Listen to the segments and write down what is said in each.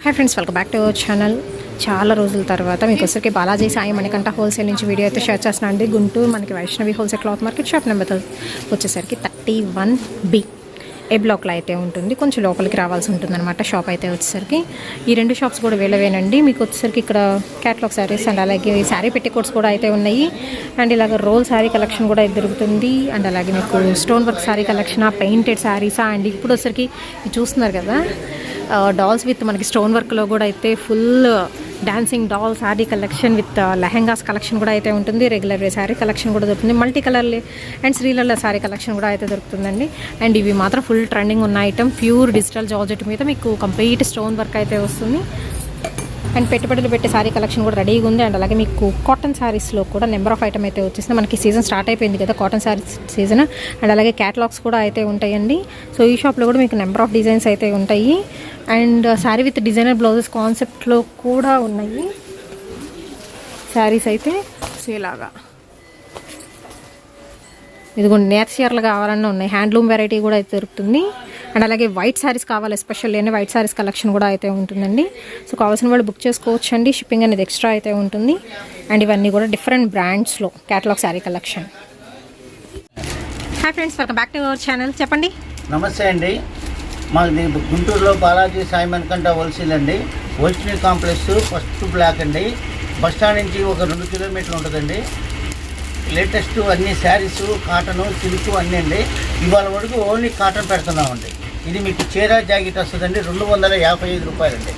Hi friends, welcome back to our channel. చాలా రోజుల తర్వాత మీకు వచ్చరికి బాలాజీ సాయి మణికంఠ హోల్సేల్ నుంచి వీడియో అయితే షేర్ చేస్తున్నాను అండి. గుంటూరు మనకి Vaishnavi wholesale cloth market shop number వచ్చేసరికి 31B ఏ బ్లాక్లో అయితే ఉంటుంది. కొంచెం లోపలికి రావాల్సి ఉంటుంది అనమాట. షాప్ అయితే వచ్చేసరికి ఈ రెండు షాప్స్ కూడా వేలవేనండి. మీకు వచ్చేసరికి ఇక్కడ క్యాటలాగ్ శారీస్ అండ్ అలాగే శారీ పెట్టికోట్స్ కూడా అయితే ఉన్నాయి. అండ్ ఇలాగ రోల్ శారీ కలెక్షన్ కూడా అయితే దొరుకుతుంది. అండ్ అలాగే మీకు stone work sari collection, painted శారీసా. అండ్ ఇప్పుడు వచ్చేసరికి చూస్తున్నారు కదా, డాల్స్ విత్ మనకి స్టోన్ వర్క్లో కూడా అయితే full dancing doll sari collection with lehengas collection కూడా అయితే ఉంటుంది. రెగ్యులర్ వే శారీ కలెక్షన్ కూడా దొరుకుతుంది. మల్టీ కలర్ అండ్ శ్రీలల్ల శారీ కలెక్షన్ కూడా అయితే దొరుకుతుందండి. అండ్ ఇవి మాత్రం ఫుల్ ట్రెండింగ్ ఉన్న ఐటమ్. ప్యూర్ డిజిటల్ జార్జెట్ మీద మీకు కంప్లీట్ స్టోన్ వర్క్ అయితే వస్తుంది. అండ్ పెట్టుబడులు పెట్టే శారీ కలెక్షన్ కూడా రెడీగా ఉంది. అండ్ అలాగే మీకు కాటన్ శారీస్లో కూడా నెంబర్ ఆఫ్ ఐటమ్ అయితే వచ్చేసింది. మనకి సీజన్ స్టార్ట్ అయిపోయింది కదా, కాటన్ శారీస్ సీజన్. అండ్ అలాగే క్యాటలాగ్స్ కూడా అయితే ఉంటాయండి. సో ఈ షాప్లో కూడా మీకు నెంబర్ ఆఫ్ డిజైన్స్ అయితే ఉంటాయి. And sari with designer blouses కాన్సెప్ట్లో కూడా ఉన్నాయి శారీస్ అయితే. సేలాగా ఇదిగోండి, నేత చీరలు కావాలన్నా ఉన్నాయి. హ్యాండ్లూమ్ వెరైటీ కూడా అయితే దొరుకుతుంది. అండ్ అలాగే వైట్ శారీస్ కావాలి, ఎస్పెషల్లీ అని వైట్ శారీస్ కలెక్షన్ కూడా అయితే ఉంటుందండి. సో కావాల్సిన వాళ్ళు బుక్ చేసుకోవచ్చు అండి. షిప్పింగ్ అనేది ఎక్స్ట్రా అయితే ఉంటుంది. అండ్ ఇవన్నీ కూడా డిఫరెంట్ బ్రాండ్స్లో catalogue sari collection. Hi friends, welcome back to our channel. చెప్పండి. నమస్తే అండి. మాది గుంటూరులో బాలాజీ సాయి మణికంఠ హోల్సేల్ అండి. వైష్ణవి కాంప్లెక్స్ ఫస్ట్ బ్లాక్ అండి. బస్ స్టాండ్ నుంచి ఒక 2 కిలోమీటర్లు ఉంటుందండి. లేటెస్ట్ అన్ని శారీస్, కాటను, సిల్క్ అన్నీ అండి. ఇవాళ వరకు ఓన్లీ కాటన్ పెడుతున్నామండి. ఇది మీకు చీర జాకెట్ వస్తుందండి. 255 రూపాయలండి.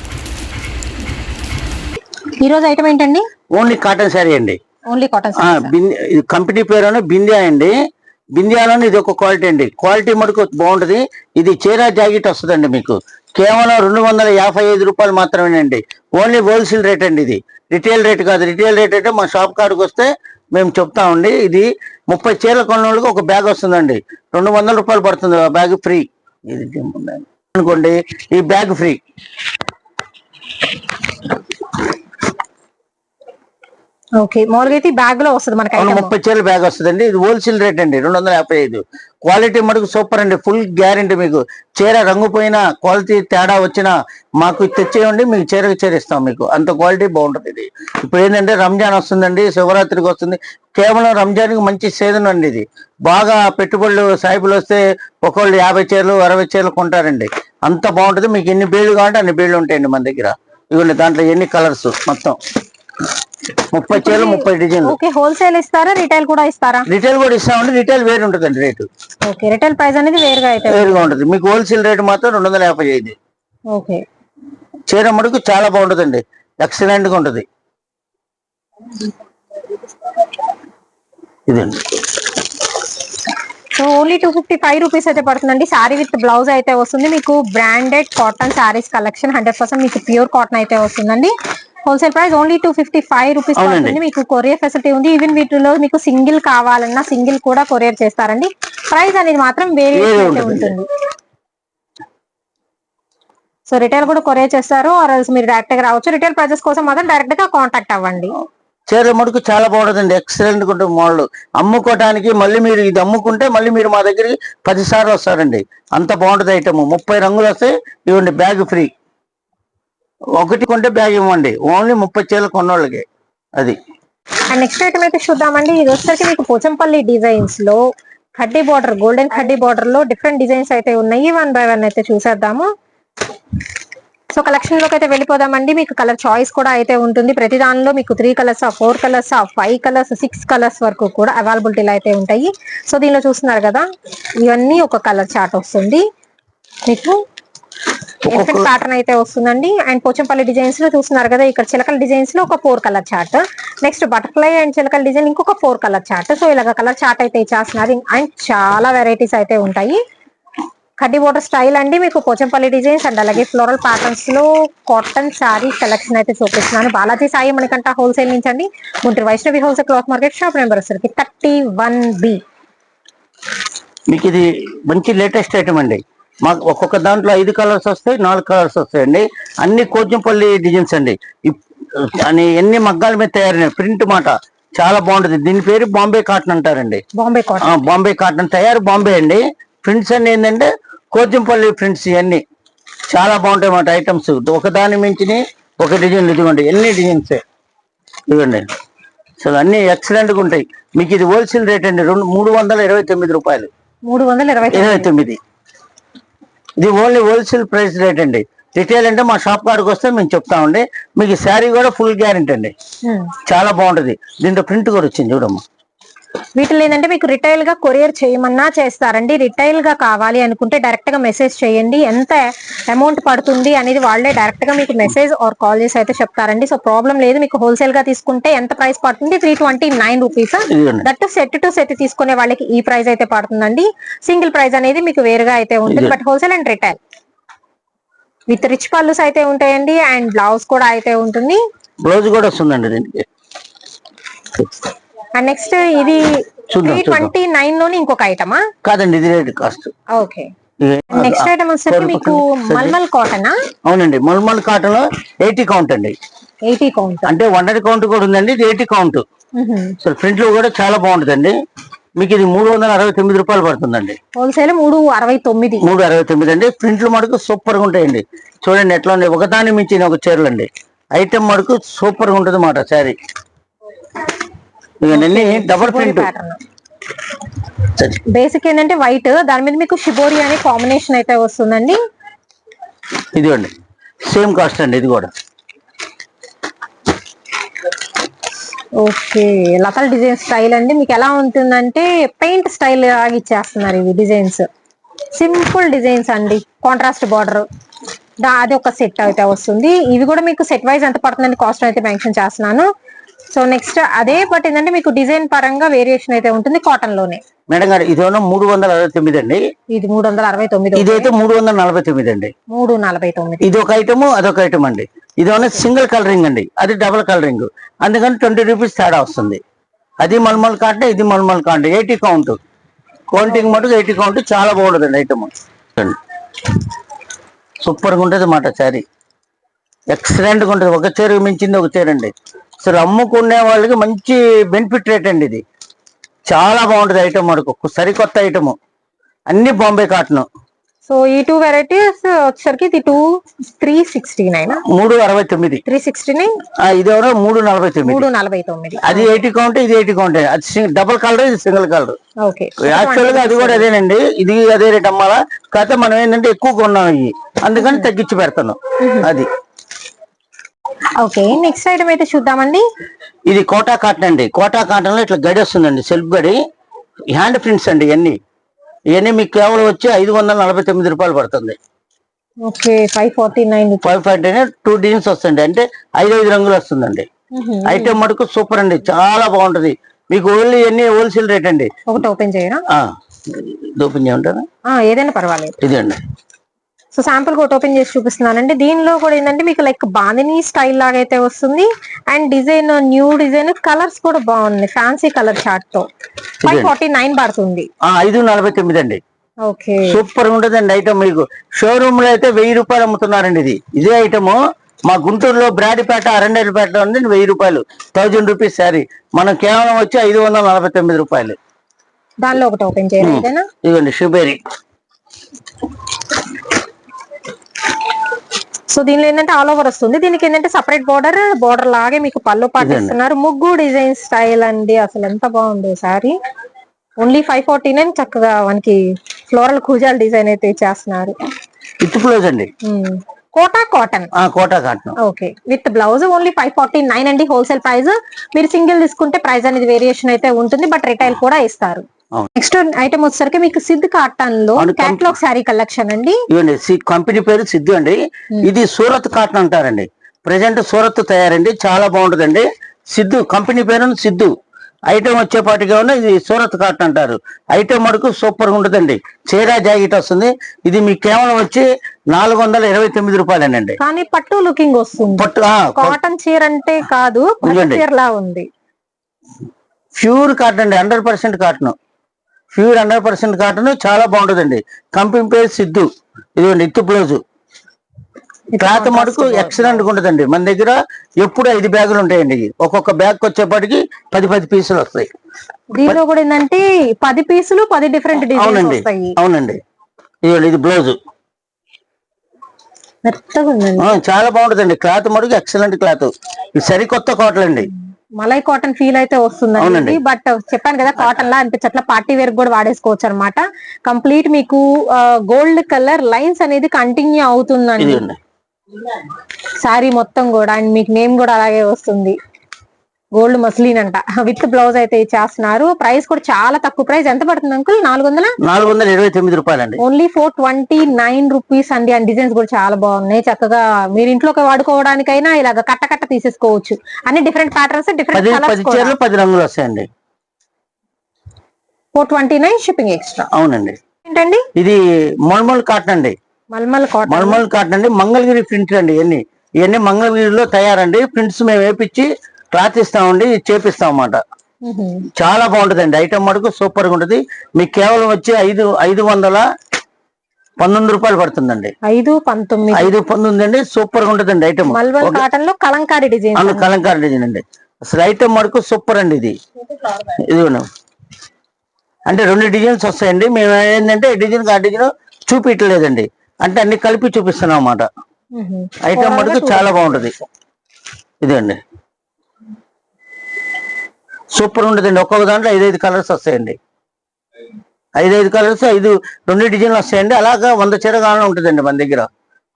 ఈరోజు ఐటమ్ ఏంటండి? ఓన్లీ కాటన్ శారీ అండి. Only cotton. కంపెనీ పేరు బిందియా అండి. బిందియాలోని ఇది ఒక క్వాలిటీ అండి. క్వాలిటీ మటుకు బాగుంటుంది. ఇది చీర జాకెట్ వస్తుందండి. మీకు కేవలం 255 రూపాయలు మాత్రమేనండి. ఓన్లీ హోల్సేల్ రేట్ అండి. ఇది రిటైల్ రేట్ కాదు. రిటైల్ రేట్ అంటే మా షాప్ కాడికి వస్తే మేము చెప్తామండి. ఇది 30 చీరలు కొన్న వాళ్ళకి ఒక బ్యాగ్ వస్తుందండి. 200 రూపాయలు పడుతుంది. ఆ బ్యాగ్ ఫ్రీ. ఇది అనుకోండి, ఈ బ్యాగ్ ఫ్రీ. ఓకే, మామూలుగా అయితే బ్యాగ్ లో వస్తుంది మనకి. 30 చీరల బ్యాగ్ వస్తుందండి. ఇది హోల్సేల్ రేట్ అండి. 255. క్వాలిటీ మటుకు సూపర్ అండి. Full guarantee. మీకు చీర రంగు పోయినా, క్వాలిటీ తేడా వచ్చినా మాకు తెచ్చేయండి. మీకు చీరకు చేరిస్తాం. మీకు అంత క్వాలిటీ బాగుంటుంది. ఇది ఇప్పుడు ఏంటంటే రంజాన్ వస్తుందండి, శివరాత్రికి వస్తుంది. కేవలం రంజాన్కి మంచి సీజన్ అండి. ఇది బాగా పెట్టుబడులు సాయిబులు వస్తే ఒకళ్ళు 50 చీరలు 60 చీరలు కొంటారండి. అంత బాగుంటుంది. మీకు ఎన్ని బీళ్లు కావాలంటే అన్ని బీళ్లు ఉంటాయండి మన దగ్గర. ఇవ్వండి, దాంట్లో ఎన్ని కలర్స్ మొత్తం 30 చీరలు 30 డిజైన్లు. ఓకే, హోల్సేల్ ఇస్తారా, రిటైల్ కూడా ఇస్తారా? రిటైల్ కూడా ఇస్తామండి. రిటైల్ వేరు ఉంటుందండి రేటు. ఓకే, రిటైల్ ప్రైస్ అనేది వేరుగా ఉంటుంది. మీకు హోల్సేల్ రేటు మాత్రం 255. ఓకే, చీర మటుకు చాలా బాగుంటుందండి. ఎక్సలెంట్ గా ఉంటుంది. ఇదండి. సో ఓన్లీ 255 రూపీస్ అయితే పడుతుందండి. శారీ విత్ బ్లౌజ్ అయితే వస్తుంది. మీకు బ్రాండెడ్ కాటన్ శారీస్ కలెక్షన్ 100% మీకు ప్యూర్ కాటన్ అయితే వస్తుందండి. హోల్సేల్ ప్రైస్ ఓన్లీ 255 రూపీస్ పడుతుంది. మీకు కొరియర్ ఫెసిలిటీ ఉంది. ఈవెన్ వీటిలో మీకు సింగిల్ కావాలన్నా సింగిల్ కూడా కొరియర్ చేస్తారండి. ప్రైస్ అనేది మాత్రం వేరే ఉంటుంది. సో రిటైల్ కూడా కొరియర్ చేస్తారు. మీరు డైరెక్ట్ గా రావచ్చు. రిటైల్ ప్రైజెస్ కోసం మాత్రం డైరెక్ట్ గా కాంటాక్ట్ అవ్వండి. చీర మటుకు చాలా బాగుంటుందండి. ఎక్సలెంట్ గా ఉంటుంది. మోడల్ అమ్ముకోవటానికి మళ్ళీ మీరు ఇది అమ్ముకుంటే మళ్ళీ మీరు మా దగ్గరికి 10 సార్లు వస్తారండి. అంత బాగుంటుంది ఐటమ్. 30 రంగులు వస్తాయి. ఇవ్వండి, బ్యాగ్ ఫ్రీ. ఒకటి కొంటే బ్యాగ్ ఇవ్వండి. ఓన్లీ 30 చీరలు కొన్నోళ్ళకి. అది. అండ్ నెక్స్ట్ ఐటమ్ అయితే చూద్దామండి. ఇది వచ్చేసరికి మీకు పోచంపల్లి డిజైన్స్ లో కడ్డీ బార్డర్, గోల్డెన్ కడ్డీ బార్డర్ లో డిఫరెంట్ డిజైన్స్ అయితే ఉన్నాయి. 1 బై 1 అయితే చూసేద్దాము. సో కలెక్షన్ లోకి అయితే వెళ్ళిపోదామండి. మీకు కలర్ చాయిస్ కూడా అయితే ఉంటుంది. ప్రతి దానిలో మీకు 3 కలర్స్, 4 కలర్స్, 5 కలర్స్, 6 కలర్స్ వరకు కూడా అవైలబిలిటీలో అయితే ఉంటాయి. సో దీనిలో చూస్తున్నారు కదా, ఇవన్నీ ఒక కలర్ చార్ట్ వస్తుంది. మీకు ఎఫెక్ట్ ప్యాటర్న్ అయితే వస్తుందండి. అండ్ పోచంపల్లి డిజైన్స్ లో చూస్తున్నారు కదా, ఇక్కడ చిలకల డిజైన్స్ లో ఒక 4 colour chart. Next butterfly and Chilakala design ఇంకొక 4 కలర్ చార్ట్. సో ఇలాగ కలర్ చార్ట్ అయితే ఇచ్చేస్తున్నారు. అండ్ చాలా వెరైటీస్ అయితే ఉంటాయి. కడ్డీ బోర్డర్ స్టైల్ అండి. మీకు పోచంపల్లి డిజైన్స్ అండ్ అలాగే ఫ్లోరల్ ప్యాటర్న్స్ లో కాటన్ శారీ కలెక్షన్ అయితే చూపిస్తున్నాను. బాలాజీ సాయి మణికంఠ హోల్సేల్ నుంచి అండి. Guntur Vaishnavi wholesale cloth market shop number వచ్చేసరికి 31B. మీకు ఇది మంచి లేటెస్ట్ ఐటమ్ అండి. మాకు ఒక్కొక్క దాంట్లో 5 కలర్స్ వస్తాయి, 4 కలర్స్ వస్తాయండి. అన్ని పోచంపల్లి డిజైన్స్ అండి. అని ఎన్ని మగ్గాల మీద తయారైన ప్రింట్ మాట చాలా బాగుంటుంది. దీని పేరు బాంబే కాటన్ అంటారండి. బాంబే కాటన్ తయారు బాంబే అండి. ప్రింట్స్ అన్ని ఏంటంటే కోచింపల్లి ప్రింట్స్. ఇవన్నీ చాలా బాగుంటాయి అన్నమాట ఐటమ్స్. ఒకదాని మించి ఒక డిజైన్. ఇదిగోండి ఎన్ని డిజైన్స్ ఇదిగోండి, అసలు అన్ని ఎక్సలెంట్ గా ఉంటాయి. మీకు ఇది హోల్సేల్ రేట్ అండి, 329 రూపాయలు. 329. ఇది ఓన్లీ హోల్సేల్ ప్రైస్ రేట్ అండి. రిటైల్ అంటే మా షాప్ కాడికి వస్తే మేము చెప్తామండి. మీకు శారీ కూడా ఫుల్ గ్యారెంటీ అండి, చాలా బాగుంటది. దీంట్లో ప్రింట్ కూడా వచ్చింది చూడమ్మా. వీటిలో ఏంటంటే మీకు రిటైల్ గా కొరియర్ చేయమన్నా చేస్తారండి. రిటైల్ గా కావాలి అనుకుంటే డైరెక్ట్ గా మెసేజ్ చేయండి, ఎంత అమౌంట్ పడుతుంది అనేది వాళ్ళే డైరెక్ట్ గా మీకు మెసేజ్ ఆర్ కాల్ చేసి అయితే చెప్తారండి. సో ప్రాబ్లం లేదు. మీకు హోల్సేల్ గా తీసుకుంటే ఎంత ప్రైస్ పడుతుంది? 329 rupees. That set to set తీసుకునే వాళ్ళకి ఈ ప్రైస్ అయితే పడుతుందండి. సింగిల్ ప్రైస్ అనేది మీకు వేరుగా అయితే ఉంటుంది. But wholesale and retail with rich pallus అయితే ఉంటాయండి, అండ్ బ్లౌజ్ కూడా అయితే ఉంటుంది. బ్లౌజ్ కూడా వస్తుందండి దీనికి. అండ్ నెక్స్ట్ ఇది 329 లోని ఇంకొక ఐటమా? కాదండి, ఇది rate cost. Okay. Next item వచ్చేసరికి మీకు మల్మల్ కాటన్. అవునండి, మల్మల్ కాటన్ లో 80 కౌంట్ అండి. 80 కౌంట్ అంటే 100 కౌంట్ కూడా ఉందండి, ఇది 80 కౌంట్. అసలు ప్రింట్ లో కూడా చాలా బాగుంటుందండి. మీకు ఇది 369 రూపాయలు పడుతుందండి. హోల్సేల్ 369 అండి. ప్రింట్లు మటుకు సూపర్ గా ఉంటాయండి. చూడండి ఎట్లా ఉంది, ఒకదాని మించిన ఒక చీరలు అండి. ఐటమ్ మటుకు సూపర్ గా ఉంటుంది అన్నమాట శారీ. ఇవన్నీ డబల్ ప్రింట్. బేసిక్ ఏంటంటే వైట్, దాని మీద మీకు షిబోరి అనే కాంబినేషన్ అయితే వస్తుందండి. ఇదిగోండి సేమ్ కాస్ట్ అండి ఇది కూడా. ఓకే, లతల్ డిజైన్ స్టైల్ అండి. మీకు ఎలా ఉంటుందంటే పెయింట్ స్టైల్ లాగా ఇచ్చేస్తున్నారు ఇవి డిజైన్స్. సింపుల్ డిజైన్స్ అండి, కాంట్రాస్ట్ బార్డర్. అది ఒక సెట్ అయితే వస్తుంది. ఇవి కూడా మీకు సెట్ వైజ్ ఎంత పడుతుందండి కాస్ట్ అయితే మెన్షన్ చేస్తున్నాను. సో నెక్స్ట్ అదే బట్ ఏంటంటే మీకు డిజైన్ పరంగా వేరియేషన్ అయితే ఉంటుంది కాటన్ లోనే. మేడం గారు ఇది 369 అండి. ఇది 369. ఇదైతే 349 అండి. 349. ఇది ఒక ఐటమ్, అదొక ఐటమ్ అండి. ఇది సింగిల్ కలరింగ్ అండి, అది డబుల్ కలరింగ్. అందుకని 20 రూపీస్ తేడా వస్తుంది. అది మల్మల్ కాటన్, ఇది మల్మల్ కాటన్. 80 కౌంట్ కౌంటింగ్ మటుకు 80 కౌంట్. చాలా బాగుంటుంది ఐటమ్, సూపర్ గా ఉంటుంది అన్నమాట శారీ. ఎక్సలెంట్ గా ఉంటుంది. ఒక చీర మించింది ఒక చీర అండి. అసలు అమ్ముకునే వాళ్ళకి మంచి బెనిఫిట్ రేట్ అండి ఇది. చాలా బాగుంటుంది ఐటమ్ మటుకు, సరికొత్త ఐటమ్. అన్ని బాంబే కాటన్. సో ఈ 2 వెరైటీస్ వచ్చేసరికి ఇది 369. 369. 369. ఇది 349. అది 80 కౌంట్, ఇది 80 కౌంట్. అది డబుల్ కలర్, ఇది సింగిల్ కలర్. ఓకే, యాక్చువల్ గా అది కూడా అదేనండి, ఇది అదే రేట్ అమ్మాలా. కాకపోతే మనం ఏంటంటే ఎక్కువ కొన్నాం ఇవి, అందుకని తగ్గించి పెడతాను అది. ఓకే, నెక్స్ట్ ఐటమ్ అయితే చూద్దామండి. ఇది కోటా కాటన్ అండి. కోటా కాటన్ లో ఇట్లా గడి వస్తుందండి, సెల్ఫ్ గడి, హ్యాండ్ ప్రింట్స్ అండి. ఇవన్నీ మీకు కేవలం వచ్చి 549 రూపాయలు పడుతుంది. ఓకే, 549. 2 డిజైన్స్ వస్తుంది, అంటే 5 రంగులు వస్తుందండి. ఐటమ్ మటుకు సూపర్ అండి, చాలా బాగుంటది. మీకు ఓన్లీ ఎన్ని హోల్సేల్ రేట్ అండి. ఒకటి ఓపెన్ చేయరా? ఓపెన్ చేయమంటారా? ఏదైనా పర్వాలేదు. ఇదండి. సో శాంపుల్ కోట్ ఓపెన్ చేసి చూపిస్తున్నానండి. దీనిలో కూడా ఏంటంటే మీకు లైక్ బాందిని స్టైల్ లాగా అయితే వస్తుంది. And design new design, colours కూడా బాగున్నాయి. ఫ్యాన్సీ కలర్ చార్ట్ తో 549 పడుతుంది. 549 అండి. ఓకే, సూపర్ గా ఉంటదండి ఐటమ్. మీకు షోరూమ్ లో అయితే 1000 రూపాయలు అమ్ముతున్నారండి. ఇదే ఐటమ్ మా గుంటూరులో బ్రాడిపేట, అరండేపేటలో ఉంది 1000 రూపాయలు, 1000 రూపీస్ శారీ. మనం కేవలం వచ్చి 549 రూపాయలు. దానిలో ఒకటి ఓపెన్ చేయాలి. ఇదిగోండి షిబేరి. సో దీనిలో ఏంటంటే ఆల్ ఓవర్ వస్తుంది. దీనికి ఏంటంటే సపరేట్ బోర్డర్ లాగే మీకు పళ్ళు పాటిస్తున్నారు. ముగ్గు డిజైన్ స్టైల్ అండి. అసలు ఎంత బాగుంది సారీ. ఓన్లీ 549. చక్కగా మనకి ఫ్లోరల్ కూజాల డిజైన్ అయితే ఇచ్చేస్తున్నారు. విత్ బ్లౌజ్ అండి. Kota cotton. Okay, with blouse only 549 అండి హోల్సేల్ ప్రైస్. మీరు సింగిల్ తీసుకుంటే ప్రైస్ అనేది వేరియేషన్ అయితే ఉంటుంది, బట్ రిటైల్ కూడా ఇస్తారు. నెక్స్ట్ ఐటమ్ వచ్చేసరికి మీకు సిద్ధ్ కాటన్ లో క్యాట్లాగ్ శారీ కలెక్షన్ అండి. కంపెనీ పేరు సిద్ధు అండి. ఇది సూరత్ కాటన్ అంటారండి. ప్రెసెంట్ సూరత్ తయారండి, చాలా బాగుంటుందండి. సిద్ధు కంపెనీ పేరు సిద్ధు. ఐటమ్ వచ్చేపాటిగా ఉన్న ఇది సూరత్ కాటన్ అంటారు. ఐటమ్ మటుకు సూపర్ గా ఉంటుందండి. చీర జాకెట్ వస్తుంది. ఇది మీకు కేవలం వచ్చి 429 రూపాయలేనండి. కానీ పట్టు లుకింగ్ వస్తుంది. పట్టు కాటన్ చీర అంటే కాదు, చీరలా ఉంది. ప్యూర్ కాటన్ అండి, 100% కాటన్. ప్యూర్ 100% కాటన్, చాలా బాగుంటుందండి. కంపెనీ పేరు సిద్ధు. ఇదిగోండి ఇత్తు బ్లౌజ్. క్లాత్ మటుకు ఎక్సలెంట్ గా ఉంటుందండి. మన దగ్గర ఎప్పుడు 5 బ్యాగులు ఉంటాయండి. ఒక్కొక్క బ్యాగ్ వచ్చేప్పటికి 10 పీసులు వస్తాయి. దీనిలో కూడా ఏంటంటే 10 పీసులు 10 డిఫరెంట్ డిజైన్స్ వస్తాయి. అవునండి. ఇదిగోండి ఇది బ్లౌజ్. మెత్తగా ఉందండి. చాలా బాగుంటదండి క్లాత్ మటుకు ఎక్సలెంట్ క్లాత్. ఇది సరికొత్త కాటన్ అండి. మలై కాటన్ ఫీల్ అయితే వస్తుందండి. బట్ చెప్పాను కదా కాటన్ లా అనిపించట్లా, పార్టీ వేర్ కూడా వాడేసుకోవచ్చు అనమాట. కంప్లీట్ మీకు గోల్డ్ కలర్ లైన్స్ అనేది కంటిన్యూ అవుతుందండి శారీ మొత్తం కూడా. అండ్ మీకు నేమ్ కూడా అలాగే వస్తుంది, గోల్డ్ మస్లిన్ అంట. విత్ బ్లౌజ్ అయితే ఇచ్చేస్తున్నారు. ప్రైస్ కూడా చాలా తక్కువ ప్రైస్. ఎంత పడుతుంది అంకుల్? 429 రూపాయలండి. ఓన్లీ 429 రూపీస్ అండి. అండ్ డిజైన్స్ కూడా చాలా బాగున్నాయి. చక్కగా మీరు ఇంట్లోకి వాడుకోవడానికైనా ఇలాగ కట్ట తీసేసుకోవచ్చు. అన్ని డిఫరెంట్ ప్యాటర్న్స్, డిఫరెంట్ కలర్స్, 10 రంగులు వస్తాయండి. 429 షిప్పింగ్ ఎక్స్ట్రా. అవునండి. ఏంటండి ఇది మల్మల్ కాటన్ అండి. మల్మల్ కాటన్ అండి. మంగళగిరి ప్రింట్ అండి. ఇవన్నీ మంగళగిరిలో తయారండి. ప్రింట్స్ మేము వేపించి క్లాత్ ఇస్తామండి, చేపిస్తాం అన్నమాట. చాలా బాగుంటదండి ఐటమ్ మటుకు సూపర్ గా ఉంటది. మీకు కేవలం వచ్చి 519 రూపాయలు పడుతుందండి. 519 అండి. సూపర్ గా ఉంటదండి ఐటమ్. కాటన్ లో కలంకారీ డిజైన్ అండి. అసలు ఐటమ్ మటుకు సూపర్ అండి. ఇది అంటే 2 డిజైన్స్ వస్తాయండి. మేము ఏంటంటే డిజైన్ ఆ డిజైన్ చూపించలేదండి, అంటే అన్ని కలిపి చూపిస్తున్నాం అన్నమాట. ఐటమ్ మటుకు చాలా బాగుంటది. ఇదండి సూపర్ ఉంటదండి. ఒక్కొక్క దాంట్లో 5 కలర్స్ వస్తాయండి. 5 కలర్స్ 2 డిజైన్లు వస్తాయండి. అలాగా 100 చీర కాలం ఉంటుందండి మన దగ్గర.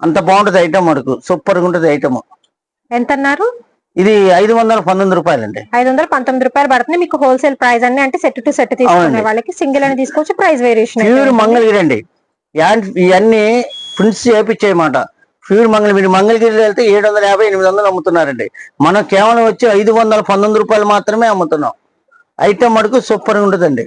అంత బాగుంటది ఐటమ్ మటుకు సూపర్ గా ఉంటది ఐటమ్. ఎంత అన్నారు? ఇది 519 రూపాయలండి. 519 రూపాయలు పడుతుంది మీకు హోల్సేల్ ప్రైస్ అండి. అంటే సెట్ టు సెట్ తీసుకునే వాళ్ళకి సింగిల్ అని తీసుకోవచ్చు. ప్రైస్ వేరియేషన్ ప్యూర్ మంగళగిరి అండి. ఇవన్నీ ప్రింట్స్ చేపించేయమాట. ప్యూర్ మంగళగిరి. మంగళగిరి వెళ్తే 750, 800 అమ్ముతున్నారండి. మనం కేవలం వచ్చి 519 రూపాయలు మాత్రమే అమ్ముతున్నాం. ఐటమ్ మటుకు సూపర్ గా ఉంటుందండి.